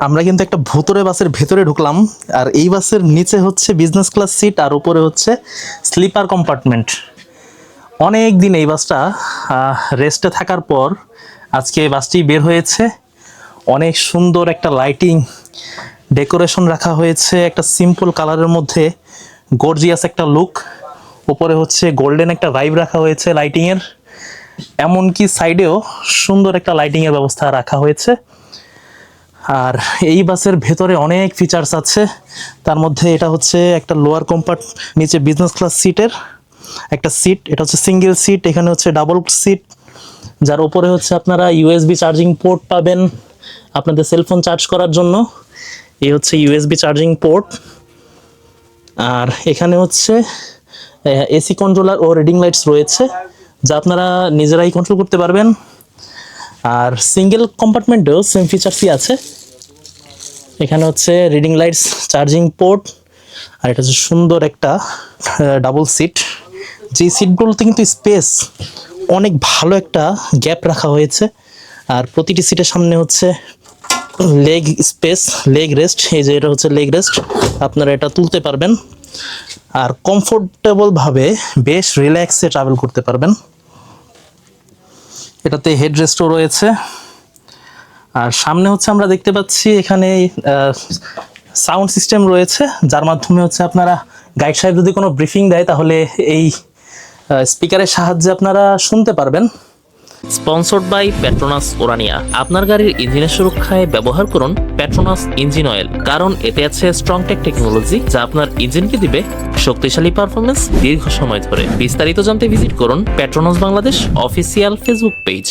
আমরা কিন্তু একটা ভুতুরে বাসের ভেতরে ঢুকলাম। আর এই বাসের নিচে হচ্ছে বিজনেস ক্লাস সিট আর উপরে হচ্ছে স্লিপার কম্পার্টমেন্ট। অনেক দিন এই বাসটা রেস্টে থাকার পর আজকে এই বাসটি বের হয়েছে। অনেক সুন্দর একটা লাইটিং ডেকোরেশন রাখা হয়েছে, একটা সিম্পল কালারের মধ্যে গর্জিয়াস একটা লুক। উপরে হচ্ছে গোল্ডেন একটা ভাইব রাখা হয়েছে লাইটিংয়ের, এমনকি সাইডেও সুন্দর একটা লাইটিংয়ের ব্যবস্থা রাখা হয়েছে। আর এই বাসের ভেতরে অনেক ফিচার্স আছে, তার মধ্যে এটা হচ্ছে একটা লোয়ার কম্পার্ট, নিচে বিজনেস ক্লাস সিটের একটা সিট, এটা হচ্ছে সিঙ্গেল সিট, এখানে হচ্ছে ডাবল সিট, যার উপরে হচ্ছে আপনারা ইউএসবি চার্জিং পোর্ট পাবেন আপনাদের সেলফোন চার্জ করার জন্য। এই হচ্ছে ইউএসবি চার্জিং পোর্ট। আর এখানে হচ্ছে এসি কন্ট্রোলার ও রিডিং লাইটস রয়েছে, যা আপনারা নিজেরাই কন্ট্রোল করতে পারবেন। আর সিঙ্গেল কম্পার্টমেন্টেও সেম ফিচার্সই আছে। এখানে হচ্ছে রিডিং লাইটস, চার্জিং পোর্ট, আর এটা হচ্ছে সুন্দর একটা ডাবল সিট। যে সিটগুলোতে কিন্তু স্পেস অনেক ভালো, একটা গ্যাপ রাখা হয়েছে। আর প্রতিটি সিটের সামনে হচ্ছে লেগ স্পেস, লেগ রেস্ট। এই যে এটা হচ্ছে লেগ রেস্ট, আপনারা এটা তুলতে পারবেন আর কমফোর্টেবলভাবে বেশ রিল্যাক্সে ট্রাভেল করতে পারবেন। এটাতে হেড রেস্টও রয়েছে। আর সামনে হচ্ছে আমরা দেখতে পাচ্ছি এখানে সাউন্ড সিস্টেম রয়েছে, যার মাধ্যমে হচ্ছে আপনারা গাইড সাহেব যদি কোনো ব্রিফিং দেয় তাহলে এই স্পিকারের সাহায্যে আপনারা শুনতে পারবেন। Sponsored by Petronas Urania. আপনার গাড়ির ইঞ্জিনের সুরক্ষায় ব্যবহার করুন পেট্রোনাস ইঞ্জিন অয়েল, কারণ এতে আছে স্ট্রং টেকনোলজি যা আপনার ইঞ্জিনকে দিবে শক্তিশালী পারফরমেন্স দীর্ঘ সময় ধরে। বিস্তারিত জানতে ভিজিট করুন Petronas Bangladesh official Facebook page.